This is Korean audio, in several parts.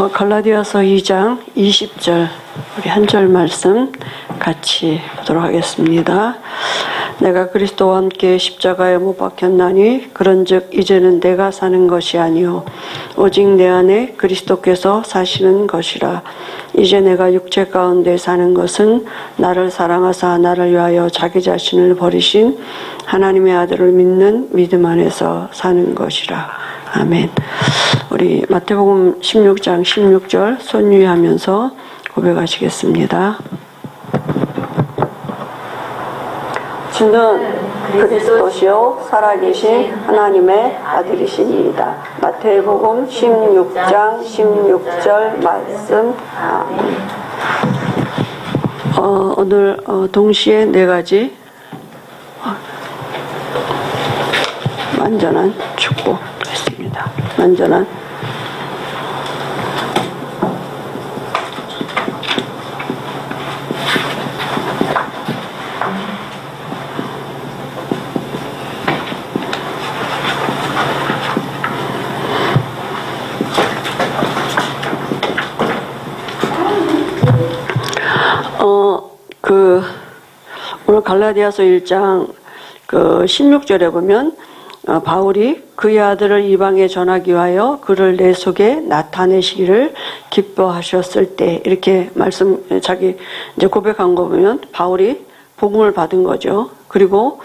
갈라디아서 2장 20절 우리 한 절 말씀 같이 보도록 하겠습니다. 내가 그리스도와 함께 십자가에 못 박혔나니 그런즉 이제는 내가 사는 것이 아니요 오직 내 안에 그리스도께서 사시는 것이라. 이제 내가 육체 가운데 사는 것은 나를 사랑하사 나를 위하여 자기 자신을 버리신 하나님의 아들을 믿는 믿음 안에서 사는 것이라. 아멘. 우리 마태복음 16장 16절 손유의하면서 고백하시겠습니다. 주는 그리스도시요 살아계신 하나님의 아들이시니이다. 마태복음 16장 16절 말씀. 아멘. 오늘 동시에 네 가지 완전한 축복 있습니다. 완전한 오늘 갈라디아서 1장 16절에 보면 바울이 그의 아들을 이방에 전하기 위하여 그를 내 속에 나타내시기를 기뻐하셨을 때 이렇게 자기 이제 고백한 거 보면 바울이 복음을 받은 거죠. 그리고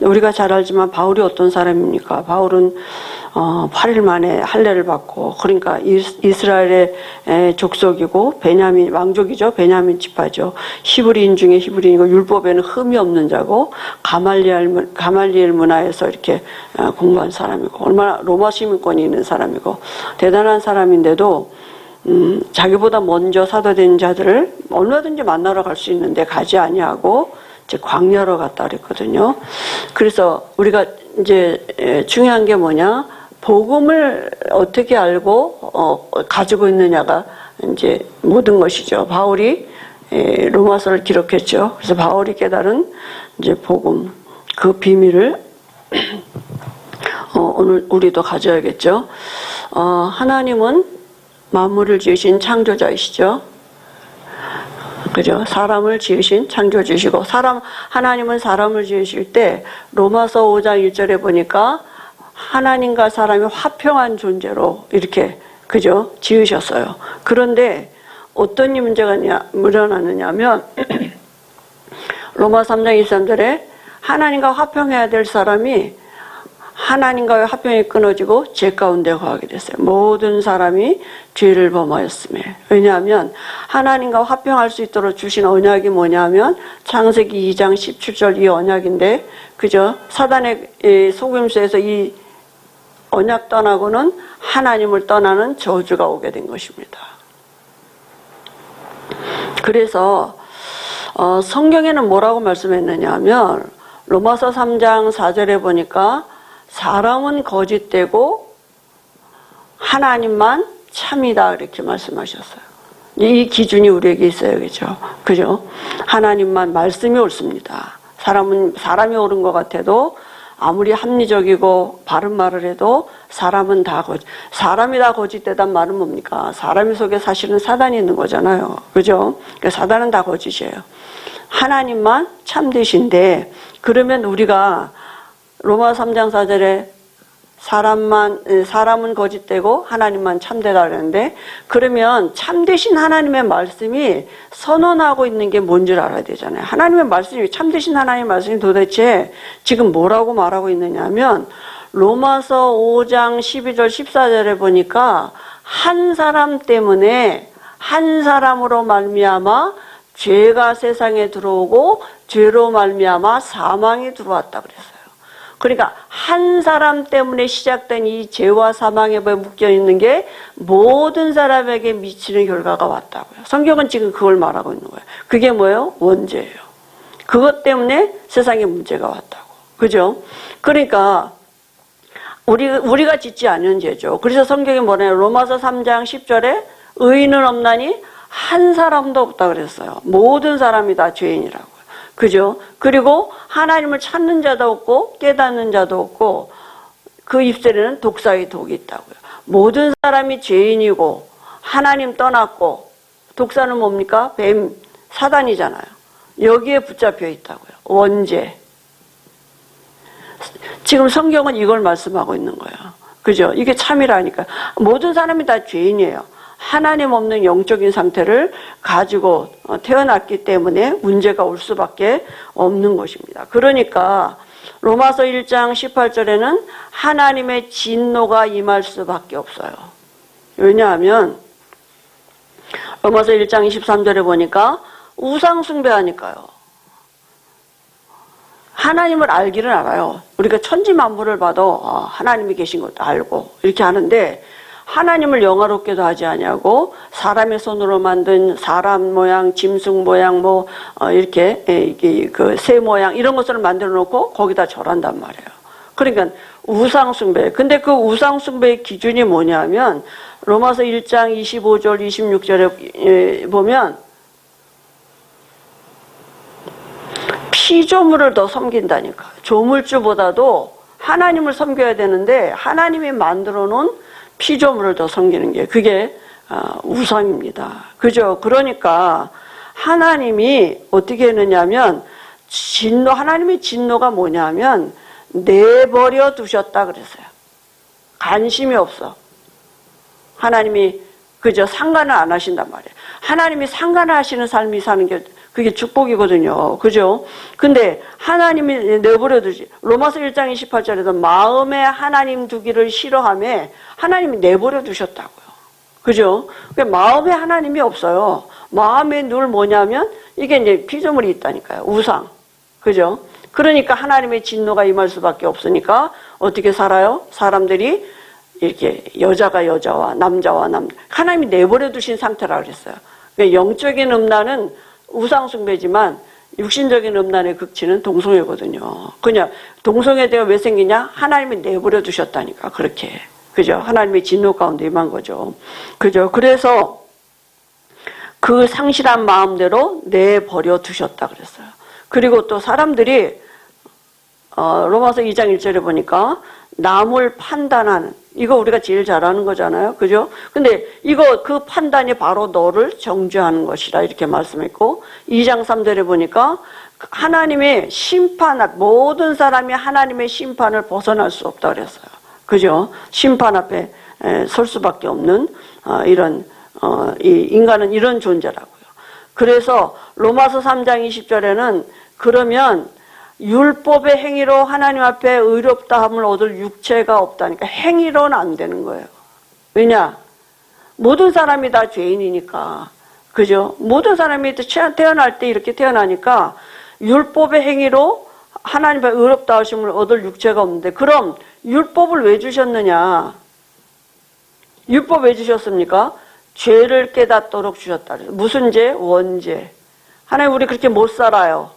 우리가 잘 알지만 바울이 어떤 사람입니까? 바울은 8일 만에 할례를 받고, 그러니까 이스라엘의 족속이고 베냐민 왕족이죠. 베냐민 지파죠. 히브리인 중에 히브리인이고 율법에는 흠이 없는 자고 가말리엘 문화에서 이렇게 공부한 사람이고 얼마나 로마 시민권이 있는 사람이고 대단한 사람인데도 자기보다 먼저 사도된 자들을 얼마든지 만나러 갈 수 있는데 가지 아니하고 이제 광야로 갔다 그랬거든요. 그래서 우리가 이제 중요한 게 뭐냐? 복음을 어떻게 알고 가지고 있느냐가 이제 모든 것이죠. 바울이 로마서를 기록했죠. 그래서 바울이 깨달은 이제 복음, 그 비밀을 오늘 우리도 가져야겠죠. 하나님은 만물을 지으신 창조자이시죠. 그죠? 사람을 지으신 창조주시고 하나님은 사람을 지으실 때 로마서 5장 1절에 보니까 하나님과 사람이 화평한 존재로 이렇게 그죠? 지으셨어요. 그런데 어떤 문제가 일어나느냐면 로마 3장 23절에 하나님과 화평해야 될 사람이 하나님과의 화평이 끊어지고 죄 가운데 거하게 됐어요. 모든 사람이 죄를 범하였음에. 왜냐하면 하나님과 화평할 수 있도록 주신 언약이 뭐냐면 창세기 2장 17절 이 언약인데 그죠? 사단의 속임수에서 이 언약 떠나고는 하나님을 떠나는 저주가 오게 된 것입니다. 그래서 성경에는 뭐라고 말씀했느냐 하면 로마서 3장 4절에 보니까 사람은 거짓되고 하나님만 참이다 이렇게 말씀하셨어요. 이 기준이 우리에게 있어야겠죠. 그죠? 하나님만 말씀이 옳습니다. 사람이 옳은 것 같아도 아무리 합리적이고 바른 말을 해도 사람이 다 거짓되단 말은 뭡니까? 사람 속에 사실은 사단이 있는 거잖아요. 그죠? 그러니까 사단은 다 거짓이에요. 하나님만 참되신데 그러면 우리가 로마 3장 4절에 사람은 거짓되고 하나님만 참되다 그러는데 그러면 참되신 하나님의 말씀이 선언하고 있는 게 뭔지를 알아야 되잖아요. 하나님의 말씀이 참되신 하나님의 말씀이 도대체 지금 뭐라고 말하고 있느냐면 로마서 5장 12절 14절에 보니까 한 사람 때문에 한 사람으로 말미암아 죄가 세상에 들어오고 죄로 말미암아 사망이 들어왔다 그랬어요. 그러니까 한 사람 때문에 시작된 이 죄와 사망에 묶여 있는 게 모든 사람에게 미치는 결과가 왔다고요. 성경은 지금 그걸 말하고 있는 거예요. 그게 뭐예요? 원죄예요. 그것 때문에 세상에 문제가 왔다고. 그죠? 그러니까 우리가 짓지 않은 죄죠. 그래서 성경이 뭐냐면 로마서 3장 10절에 의인은 없나니 한 사람도 없다 그랬어요. 모든 사람이 다 죄인이라고. 그죠? 그리고 하나님을 찾는 자도 없고 깨닫는 자도 없고 그 입술에는 독사의 독이 있다고요. 모든 사람이 죄인이고 하나님 떠났고, 독사는 뭡니까? 뱀, 사단이잖아요. 여기에 붙잡혀 있다고요. 원죄. 지금 성경은 이걸 말씀하고 있는 거예요. 그죠? 이게 참이라니까. 모든 사람이 다 죄인이에요. 하나님 없는 영적인 상태를 가지고 태어났기 때문에 문제가 올 수밖에 없는 것입니다. 그러니까 로마서 1장 18절에는 하나님의 진노가 임할 수밖에 없어요. 왜냐하면 로마서 1장 23절에 보니까 우상 숭배하니까요. 하나님을 알기는 알아요. 우리가 천지 만물을 봐도 하나님이 계신 것도 알고 이렇게 하는데, 하나님을 영화롭게도 하지 아니하고 사람의 손으로 만든 사람 모양, 짐승 모양, 이렇게 그 새 모양 이런 것을 만들어 놓고 거기다 절한단 말이에요. 그러니까 우상 숭배. 근데 그 우상 숭배의 기준이 뭐냐면 로마서 1장 25절 26절에 보면 피조물을 더 섬긴다니까. 조물주보다도 하나님을 섬겨야 되는데 하나님이 만들어 놓은 피조물을 더 섬기는 게 그게 우상입니다. 그죠? 그러니까 하나님이 어떻게 했느냐면 하나님의 진노가 뭐냐면 내버려 두셨다 그랬어요. 관심이 없어. 하나님이 그저 상관을 안 하신단 말이에요. 하나님이 상관을 하시는 삶이 사는 게 그게 축복이거든요. 그죠? 근데 하나님이 내버려 두지. 로마서 1장 28절에도 마음에 하나님 두기를 싫어하며 하나님이 내버려 두셨다고요. 그죠? 그러니까 마음에 하나님이 없어요. 마음에 늘 뭐냐면 이게 이제 피조물이 있다니까요. 우상. 그죠? 그러니까 하나님의 진노가 임할 수밖에 없으니까 어떻게 살아요? 사람들이 이렇게 여자가 여자와 남자와 남자. 하나님이 내버려 두신 상태라고 그랬어요. 그러니까 영적인 음란은 우상숭배지만 육신적인 음란의 극치는 동성애거든요. 그냥 동성애가 왜 생기냐? 하나님이 내버려 두셨다니까. 그렇게. 그죠? 하나님의 진노 가운데 임한 거죠. 그죠? 그래서 그 상실한 마음대로 내버려 두셨다 그랬어요. 그리고 또 사람들이 로마서 2장 1절에 보니까 남을 판단하는, 이거 우리가 제일 잘하는 거잖아요. 그죠? 근데 그 판단이 바로 너를 정죄하는 것이라 이렇게 말씀했고, 2장 3절에 보니까 하나님의 모든 사람이 하나님의 심판을 벗어날 수 없다 그랬어요. 그죠? 심판 앞에 설 수밖에 없는 이 인간은 이런 존재라고요. 그래서 로마서 3장 20절에는 그러면 율법의 행위로 하나님 앞에 의롭다함을 얻을 육체가 없다니까. 행위로는 안 되는 거예요. 왜냐? 모든 사람이 다 죄인이니까. 그죠? 모든 사람이 태어날 때 이렇게 태어나니까 율법의 행위로 하나님 앞에 의롭다 하심을 얻을 육체가 없는데, 그럼 율법을 왜 주셨느냐? 율법 왜 주셨습니까? 죄를 깨닫도록 주셨다. 무슨 죄? 원죄. 하나님, 우리 그렇게 못 살아요.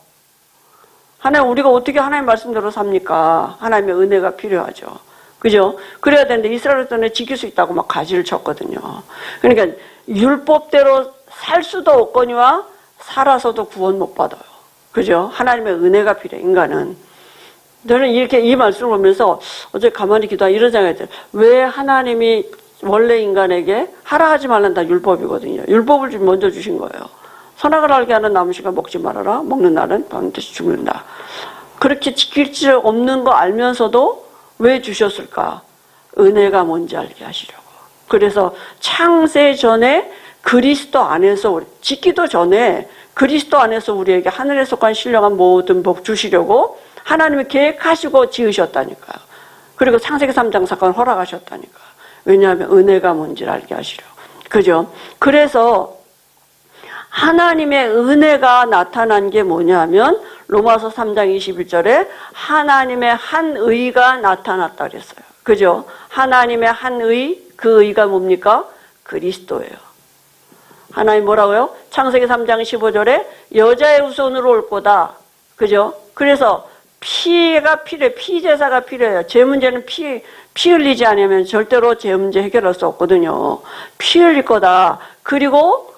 하나님, 우리가 어떻게 하나님 말씀대로 삽니까? 하나님의 은혜가 필요하죠. 그죠? 그래야 되는데 이스라엘 때는 지킬 수 있다고 막 가지를 쳤거든요. 그러니까 율법대로 살 수도 없거니와 살아서도 구원 못 받아요. 그죠? 하나님의 은혜가 필요해, 인간은. 저는 이렇게 이 말씀을 보면서 어제 가만히 기도하다 이런 생각이 들어요. 왜 하나님이 원래 인간에게 하라 하지 말란 다 율법이거든요. 율법을 먼저 주신 거예요. 선악을 알게 하는 나무식을 먹지 말아라. 먹는 날은 반드시 죽는다. 그렇게 지킬 수 없는 거 알면서도 왜 주셨을까? 은혜가 뭔지 알게 하시려고. 그래서 창세 전에 그리스도 안에서 짓기도 전에 그리스도 안에서 우리에게 하늘에 속한 신령한 모든 복 주시려고 하나님이 계획하시고 지으셨다니까요. 그리고 창세기 3장 사건을 허락하셨다니까. 왜냐하면 은혜가 뭔지를 알게 하시려고. 그죠? 그래서 하나님의 은혜가 나타난 게 뭐냐면 로마서 3장 21절에 하나님의 한 의가 나타났다 그랬어요. 그죠? 하나님의 한 의, 그 의가 뭡니까? 그리스도예요. 하나님 뭐라고요? 창세기 3장 15절에 여자의 후손으로 올 거다. 그죠? 그래서 피가 필요해. 피제사가 필요해요. 제 문제는 피 흘리지 않으면 절대로 제 문제 해결할 수 없거든요. 피 흘릴 거다. 그리고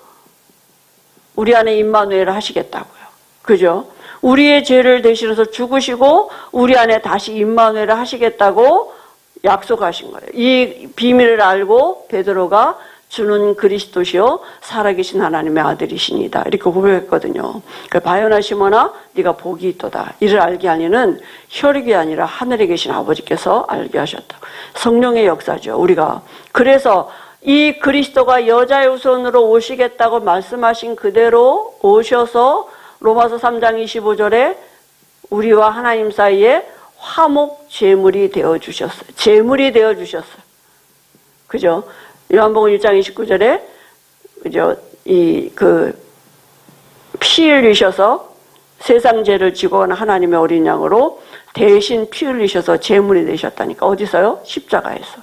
우리 안에 임마누엘을 하시겠다고요. 그죠? 우리의 죄를 대신해서 죽으시고 우리 안에 다시 임마누엘을 하시겠다고 약속하신 거예요. 이 비밀을 알고 베드로가 주는 그리스도시요 살아계신 하나님의 아들이시니다. 이렇게 고백했거든요. 바요나 시몬아 네가 복이 있도다. 이를 알게 하니는 혈육이 아니라 하늘에 계신 아버지께서 알게 하셨다. 성령의 역사죠. 우리가 그래서 이 그리스도가 여자의 후손으로 오시겠다고 말씀하신 그대로 오셔서 로마서 3장 25절에 우리와 하나님 사이에 화목 제물이 되어 주셨어요. 제물이 되어 주셨어요. 그죠? 요한복음 1장 29절에 그죠? 피 흘리셔서 세상 죄를 지고 간 하나님의 어린 양으로 대신 피 흘리셔서 제물이 되셨다니까. 어디서요? 십자가에서.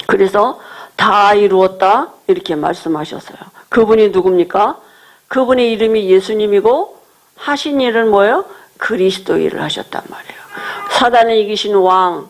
그래서 다 이루었다 이렇게 말씀하셨어요. 그분이 누굽니까? 그분의 이름이 예수님이고 하신 일은 뭐예요? 그리스도 일을 하셨단 말이에요. 사단을 이기신 왕,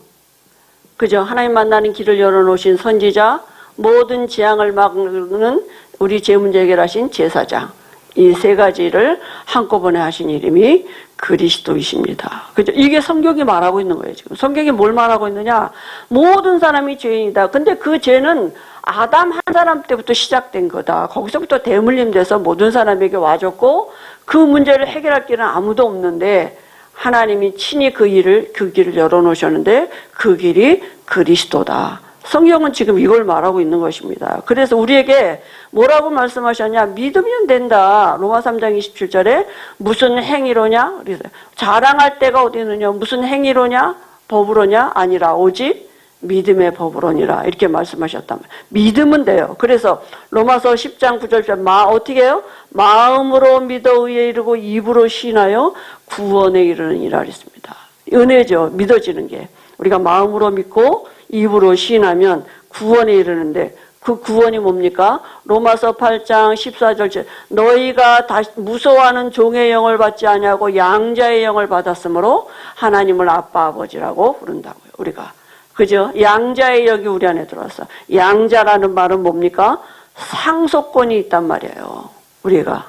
그죠? 하나님 만나는 길을 열어놓으신 선지자, 모든 재앙을 막는 우리 죄 문제 해결하신 제사장, 이 세 가지를 한꺼번에 하신 이름이 그리스도이십니다. 그죠? 이게 성경이 말하고 있는 거예요, 지금. 성경이 뭘 말하고 있느냐? 모든 사람이 죄인이다. 근데 그 죄는 아담 한 사람 때부터 시작된 거다. 거기서부터 대물림 돼서 모든 사람에게 와줬고, 그 문제를 해결할 길은 아무도 없는데, 하나님이 친히 그 길을 열어놓으셨는데, 그 길이 그리스도다. 성경은 지금 이걸 말하고 있는 것입니다. 그래서 우리에게 뭐라고 말씀하셨냐? 믿으면 된다. 로마 3장 27절에 무슨 행위로냐? 그래서 자랑할 때가 어디 있느냐? 무슨 행위로냐? 법으로냐? 아니라 오직 믿음의 법으로니라. 이렇게 말씀하셨다면 믿으면 돼요. 그래서 로마서 10장 9절 어떻게 해요? 마음으로 믿어 의에 이르고 입으로 시인하여 구원에 이르느니라 그랬습니다. 은혜죠. 믿어지는 게. 우리가 마음으로 믿고 입으로 시인하면 구원에 이르는데 그 구원이 뭡니까? 로마서 8장 14절 너희가 다시 무서워하는 종의 영을 받지 아니하고 양자의 영을 받았으므로 하나님을 아빠 아버지라고 부른다고요. 우리가. 그죠? 양자의 영이 우리 안에 들어왔어. 양자라는 말은 뭡니까? 상속권이 있단 말이에요. 우리가.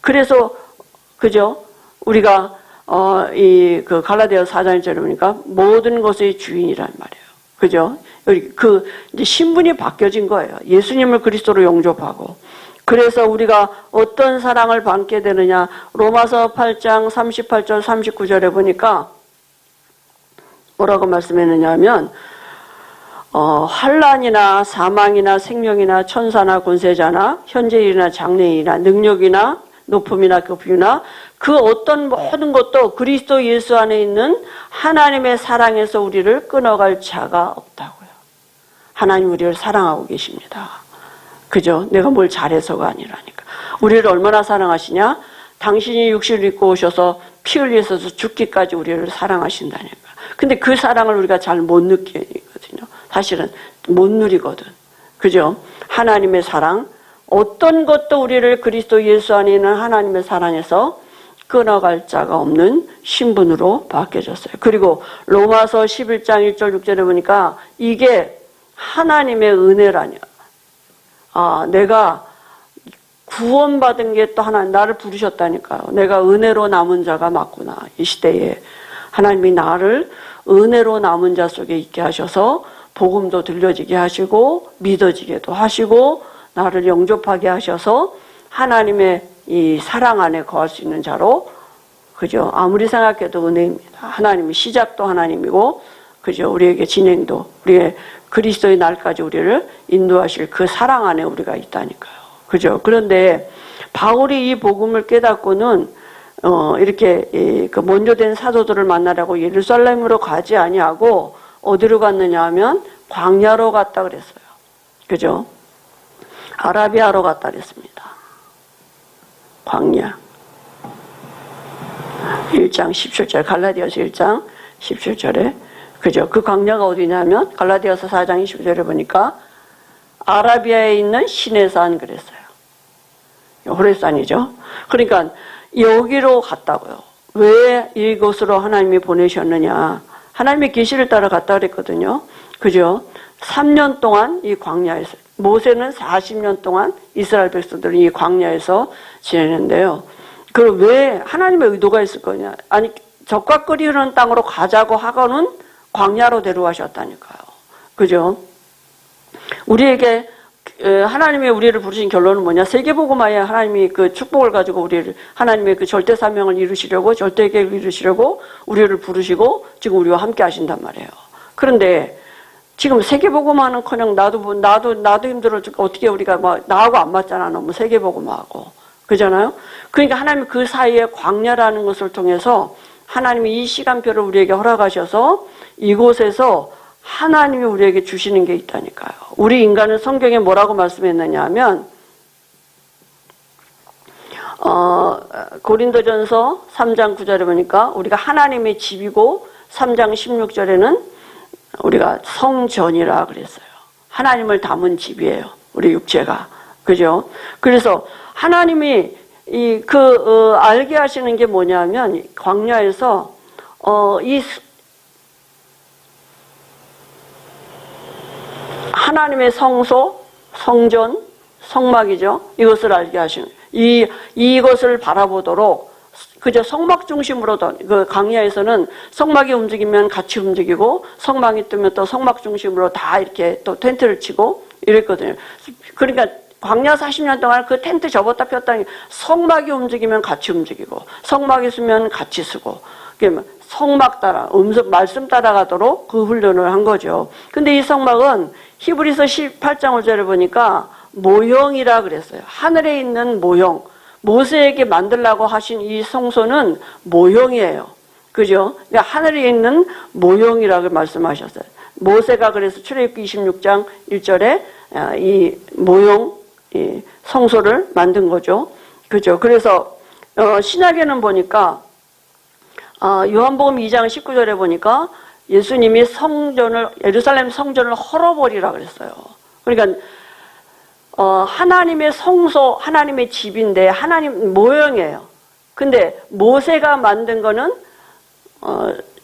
그래서 그죠? 우리가 갈라디아서 4장 1절에 보니까 모든 것의 주인이란 말이에요. 그죠? 이제 신분이 바뀌어진 거예요. 예수님을 그리스도로 영접하고. 그래서 우리가 어떤 사랑을 받게 되느냐. 로마서 8장 38절 39절에 보니까 뭐라고 말씀했느냐 하면 환난이나 사망이나 생명이나 천사나 권세자나 현재일이나 장래일이나 능력이나 높음이나 급이나 그 어떤 모든 것도 그리스도 예수 안에 있는 하나님의 사랑에서 우리를 끊어갈 자가 없다고요. 하나님 우리를 사랑하고 계십니다. 그죠? 내가 뭘 잘해서가 아니라니까. 우리를 얼마나 사랑하시냐? 당신이 육신을 입고 오셔서 피 흘리셔서 죽기까지 우리를 사랑하신다니까. 근데 그 사랑을 우리가 잘 못 느끼거든요. 사실은 못 누리거든. 그죠? 하나님의 사랑, 어떤 것도 우리를 그리스도 예수 안에 있는 하나님의 사랑에서 끊어갈 자가 없는 신분으로 바뀌어졌어요. 그리고 로마서 11장 1절 6절에 보니까 이게 하나님의 은혜라냐. 내가 구원받은 게 또 하나 나를 부르셨다니까요. 내가 은혜로 남은 자가 맞구나. 이 시대에 하나님이 나를 은혜로 남은 자 속에 있게 하셔서 복음도 들려지게 하시고 믿어지게도 하시고 나를 영접하게 하셔서 하나님의 이 사랑 안에 거할 수 있는 자로, 그죠? 아무리 생각해도 은혜입니다. 하나님이 시작도 하나님이고, 그죠? 우리에게 진행도, 우리의 그리스도의 날까지 우리를 인도하실 그 사랑 안에 우리가 있다니까요. 그죠? 그런데 바울이 이 복음을 깨닫고는 이렇게 그 먼저 된 사도들을 만나려고 예루살렘으로 가지 아니하고 어디로 갔느냐 하면 광야로 갔다 그랬어요. 그죠? 아라비아로 갔다 그랬습니다. 광야. 1장 17절, 갈라디아서 1장 17절에, 그죠? 그 광야가 어디냐면, 갈라디아서 4장 20절에 보니까, 아라비아에 있는 시내산 그랬어요. 호레산이죠. 그러니까, 여기로 갔다고요. 왜 이곳으로 하나님이 보내셨느냐. 하나님의 계시를 따라 갔다 그랬거든요. 그죠? 3년 동안 이 광야에서, 모세는 40년 동안 이스라엘 백성들은 이 광야에서 지내는데요. 그럼 왜 하나님의 의도가 있을 거냐? 아니, 젖과 꿀이 흐르는 땅으로 가자고 하고는 광야로 데려가셨다니까요. 그죠? 우리에게 하나님의 우리를 부르신 결론은 뭐냐? 세계복음화에 하나님이 그 축복을 가지고 우리를 하나님의 그 절대 사명을 이루시려고 절대 계획을 이루시려고 우리를 부르시고 지금 우리와 함께 하신단 말이에요. 그런데 지금 세계복음화는커녕 나도 힘들어. 어떻게 우리가 뭐 나하고 안 맞잖아. 너무 세계복음화하고 그잖아요. 그러니까 하나님 그 사이에 광야라는 것을 통해서 하나님이 이 시간표를 우리에게 허락하셔서 이곳에서 하나님이 우리에게 주시는 게 있다니까요. 우리 인간은 성경에 뭐라고 말씀했느냐 하면 고린도전서 3장 9절에 보니까 우리가 하나님의 집이고 3장 16절에는 우리가 성전이라 그랬어요. 하나님을 담은 집이에요. 우리 육체가. 그죠? 그래서 하나님이 알게 하시는 게 뭐냐면 광야에서 이 하나님의 성소, 성전, 성막이죠. 이것을 알게 하시는 이것을 바라보도록 그저 성막 중심으로 그 광야에서는 성막이 움직이면 같이 움직이고 성막이 뜨면 또 성막 중심으로 다 이렇게 또 텐트를 치고 이랬거든요. 그러니까 광야 40년 동안 그 텐트 접었다 폈다 성막이 움직이면 같이 움직이고 성막이 쓰면 같이 쓰고 성막 따라 말씀 따라가도록 그 훈련을 한 거죠. 근데 이 성막은 히브리서 18장 5절에 보니까 모형이라 그랬어요. 하늘에 있는 모형. 모세에게 만들라고 하신 이 성소는 모형이에요. 그죠? 그러니까 하늘에 있는 모형이라고 말씀하셨어요. 모세가 그래서 출애굽기 26장 1절에 이 모형, 이 성소를 만든 거죠. 그죠? 그래서 신약에는 보니까 요한복음 2장 19절에 보니까 예수님이 예루살렘 성전을 헐어버리라 그랬어요. 그러니까 하나님의 성소, 하나님의 집인데 하나님 모형이에요. 근데 모세가 만든 거는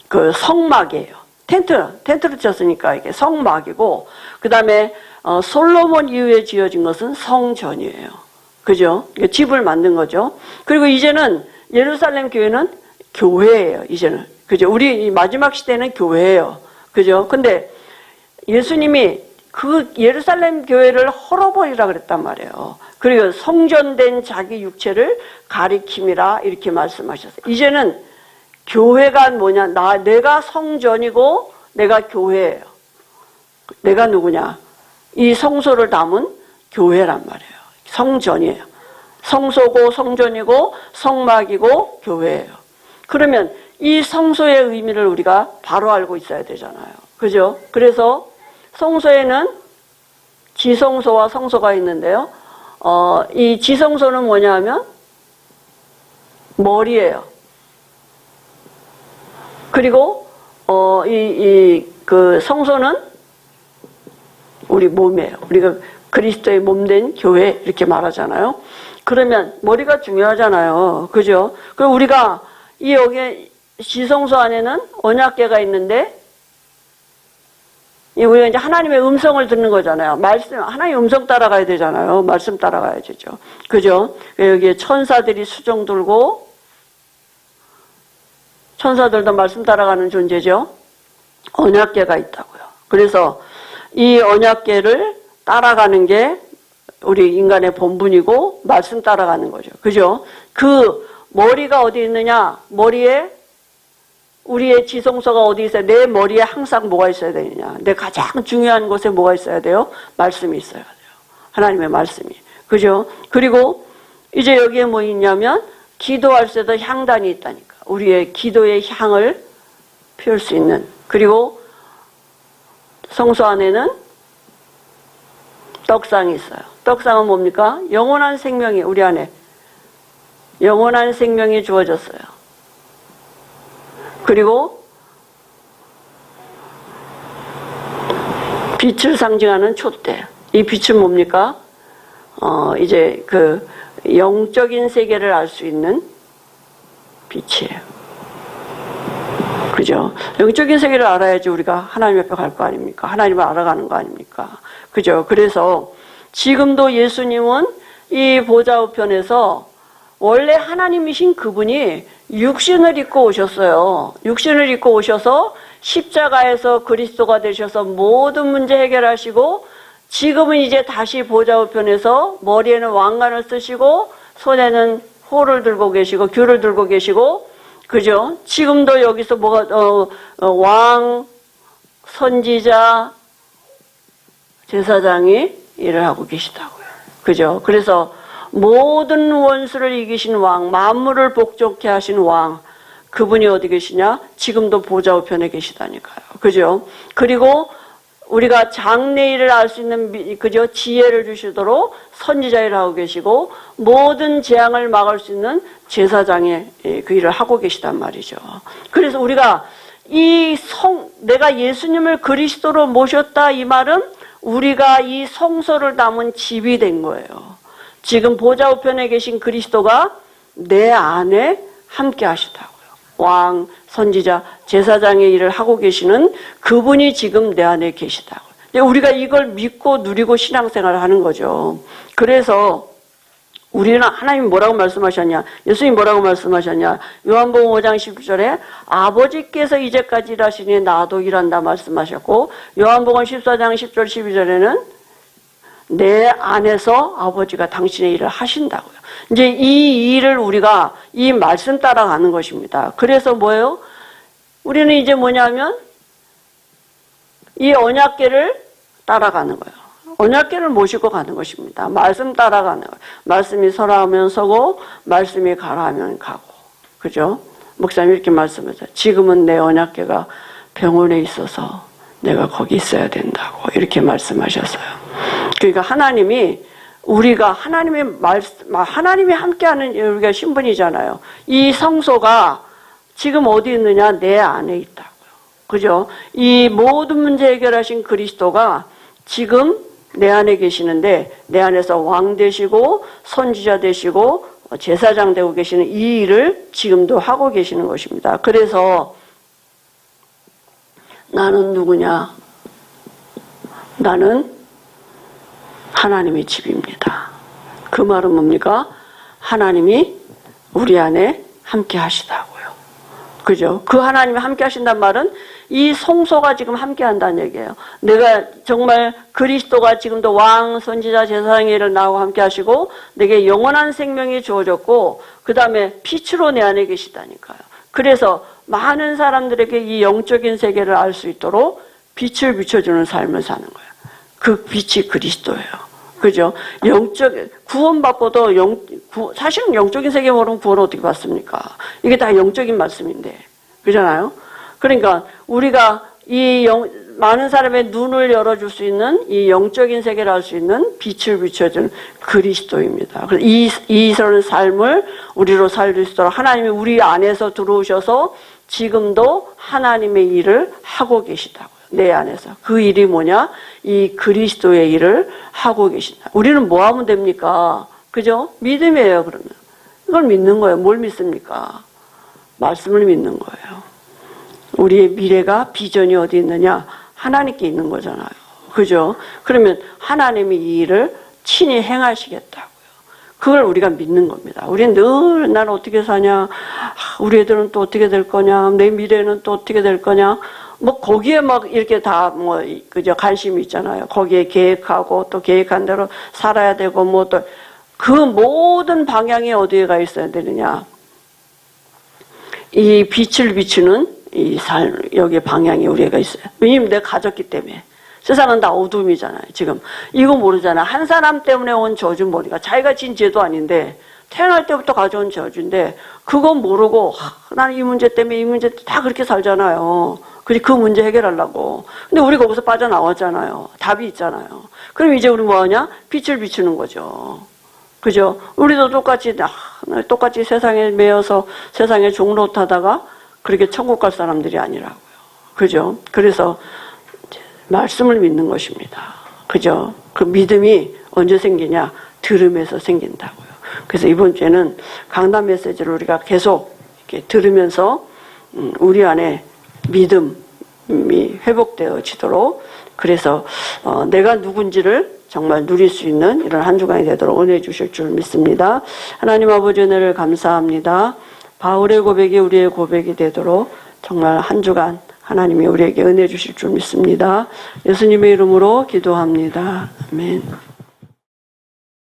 그 성막이에요. 텐트를 쳤으니까 이게 성막이고, 그 다음에 솔로몬 이후에 지어진 것은 성전이에요. 그죠? 집을 만든 거죠. 그리고 이제는 예루살렘 교회는 교회예요. 이제는. 그죠? 우리 마지막 시대는 교회예요. 그죠? 근데 예수님이 그 예루살렘 교회를 헐어버리라 그랬단 말이에요. 그리고 성전된 자기 육체를 가리킴이라 이렇게 말씀하셨어요. 이제는 교회가 뭐냐? 내가 성전이고 내가 교회예요. 내가 누구냐? 이 성소를 담은 교회란 말이에요. 성전이에요. 성소고 성전이고 성막이고 교회예요. 그러면 이 성소의 의미를 우리가 바로 알고 있어야 되잖아요. 그죠? 그래서 성소에는 지성소와 성소가 있는데요. 이 지성소는 뭐냐 하면 머리예요. 그리고 그 성소는 우리 몸이에요. 우리가 그리스도의 몸된 교회 이렇게 말하잖아요. 그러면 머리가 중요하잖아요. 그죠? 그리고 우리가 여기 지성소 안에는 언약궤가 있는데 우리가 이제 하나님의 음성을 듣는 거잖아요. 하나님의 음성 따라가야 되잖아요. 말씀 따라가야 되죠. 그죠? 여기에 천사들이 수종 들고, 천사들도 말씀 따라가는 존재죠. 언약궤가 있다고요. 그래서 이 언약궤를 따라가는 게 우리 인간의 본분이고, 말씀 따라가는 거죠. 그죠? 그 머리가 어디 있느냐? 머리에 우리의 지성소가 어디 있어요? 내 머리에 항상 뭐가 있어야 되느냐? 내 가장 중요한 곳에 뭐가 있어야 돼요? 말씀이 있어야 돼요. 하나님의 말씀이. 그죠? 그리고 이제 여기에 뭐 있냐면 기도할 때도 향단이 있다니까. 우리의 기도의 향을 피울 수 있는. 그리고 성소 안에는 떡상이 있어요. 떡상은 뭡니까? 영원한 생명이 우리 안에 영원한 생명이 주어졌어요. 그리고 빛을 상징하는 촛대. 이 빛은 뭡니까? 이제 그 영적인 세계를 알 수 있는 빛이에요. 그죠? 영적인 세계를 알아야지 우리가 하나님 앞에 갈 거 아닙니까? 하나님을 알아가는 거 아닙니까? 그죠? 그래서 지금도 예수님은 이 보좌 우편에서 원래 하나님이신 그분이 육신을 입고 오셨어요. 육신을 입고 오셔서 십자가에서 그리스도가 되셔서 모든 문제 해결하시고 지금은 이제 다시 보좌 우편에서 머리에는 왕관을 쓰시고 손에는 호를 들고 계시고 귤을 들고 계시고, 그죠? 지금도 여기서 왕, 선지자, 제사장이 일을 하고 계시다고요. 그죠? 그래서 모든 원수를 이기신 왕, 만물을 복종케 하신 왕, 그분이 어디 계시냐? 지금도 보좌 우편에 계시다니까요. 그죠? 그리고 우리가 장래 일을 알 수 있는, 그죠? 지혜를 주시도록 선지자 일을 하고 계시고, 모든 재앙을 막을 수 있는 제사장의 그 일을 하고 계시단 말이죠. 그래서 우리가 내가 예수님을 그리스도로 모셨다, 이 말은 우리가 이 성소를 담은 집이 된 거예요. 지금 보좌 우편에 계신 그리스도가 내 안에 함께 하시다고요. 왕, 선지자, 제사장의 일을 하고 계시는 그분이 지금 내 안에 계시다고요. 우리가 이걸 믿고 누리고 신앙생활을 하는 거죠. 그래서 우리는 하나님 뭐라고 말씀하셨냐? 예수님 뭐라고 말씀하셨냐? 요한복음 5장 19절에 아버지께서 이제까지 일하시니 나도 일한다 말씀하셨고, 요한복음 14장 10절 12절에는 내 안에서 아버지가 당신의 일을 하신다고요. 이제 이 일을 우리가 이 말씀 따라가는 것입니다. 그래서 뭐예요? 우리는 이제 뭐냐면 이 언약궤를 따라가는 거예요. 언약궤를 모시고 가는 것입니다. 말씀 따라가는 거예요. 말씀이 서라 하면 서고 말씀이 가라 하면 가고. 그죠? 목사님 이렇게 말씀하셨어요. 지금은 내 언약궤가 병원에 있어서 내가 거기 있어야 된다고 이렇게 말씀하셨어요. 그러니까 하나님이 함께하는 우리가 신분이잖아요. 이 성소가 지금 어디 있느냐? 내 안에 있다고요. 그죠? 이 모든 문제 해결하신 그리스도가 지금 내 안에 계시는데, 내 안에서 왕 되시고 선지자 되시고 제사장 되고 계시는 이 일을 지금도 하고 계시는 것입니다. 그래서 나는 누구냐? 나는 하나님의 집입니다. 그 말은 뭡니까? 하나님이 우리 안에 함께 하시다고요. 그죠? 그 하나님이 함께 하신단 말은 이 성소가 지금 함께 한다는 얘기예요. 내가 정말 그리스도가 지금도 왕, 선지자, 제사장의 일을 나하고 함께 하시고 내게 영원한 생명이 주어졌고, 그 다음에 빛으로 내 안에 계시다니까요. 그래서 많은 사람들에게 이 영적인 세계를 알 수 있도록 빛을 비춰주는 삶을 사는 거예요. 그 빛이 그리스도예요. 그죠? 구원받고도 사실은 영적인 세계 모르면 구원을 어떻게 받습니까? 이게 다 영적인 말씀인데. 그잖아요? 그러니까 우리가 많은 사람의 눈을 열어줄 수 있는 이 영적인 세계를 알 수 있는 빛을 비춰주는 그리스도입니다. 그래서 이런 삶을 우리로 살 수 있도록 하나님이 우리 안에서 들어오셔서 지금도 하나님의 일을 하고 계시다고요. 내 안에서. 그 일이 뭐냐? 이 그리스도의 일을 하고 계신다. 우리는 뭐 하면 됩니까? 그죠? 믿음이에요, 그러면. 이걸 믿는 거예요. 뭘 믿습니까? 말씀을 믿는 거예요. 우리의 미래가, 비전이 어디 있느냐? 하나님께 있는 거잖아요. 그죠? 그러면 하나님이 이 일을 친히 행하시겠다고요. 그걸 우리가 믿는 겁니다. 우리는 늘 나는 어떻게 사냐? 우리 애들은 또 어떻게 될 거냐? 내 미래는 또 어떻게 될 거냐? 거기에 이렇게 다 그저 관심이 있잖아요. 거기에 계획하고 또 계획한 대로 살아야 되고 또 그 모든 방향이 어디에 가 있어야 되느냐? 이 빛을 비추는 이 삶, 여기에 방향이 우리가 있어요. 왜냐면 내가 가졌기 때문에. 세상은 다 어둠이잖아요, 지금. 이거 모르잖아. 한 사람 때문에 온 저주 모르니까. 자기가 진 죄도 아닌데, 태어날 때부터 가져온 저주인데, 그건 모르고, 나는 이 문제 때문에 이 문제 다 그렇게 살잖아요. 그 문제 해결하려고. 근데 우리 거기서 빠져나왔잖아요. 답이 있잖아요. 그럼 이제 우리 뭐 하냐? 빛을 비추는 거죠. 그죠? 우리도 똑같이 세상에 매여서 세상에 종로 타다가 그렇게 천국 갈 사람들이 아니라고요. 그죠? 그래서 말씀을 믿는 것입니다. 그죠? 그 믿음이 언제 생기냐? 들음에서 생긴다고요. 그래서 이번 주에는 강단 메시지를 우리가 계속 이렇게 들으면서 우리 안에 믿음이 회복되어지도록, 그래서 내가 누군지를 정말 누릴 수 있는 이런 한 주간이 되도록 은혜 주실 줄 믿습니다. 하나님 아버지 은혜를 감사합니다. 바울의 고백이 우리의 고백이 되도록 정말 한 주간 하나님이 우리에게 은혜 주실 줄 믿습니다. 예수님의 이름으로 기도합니다. 아멘.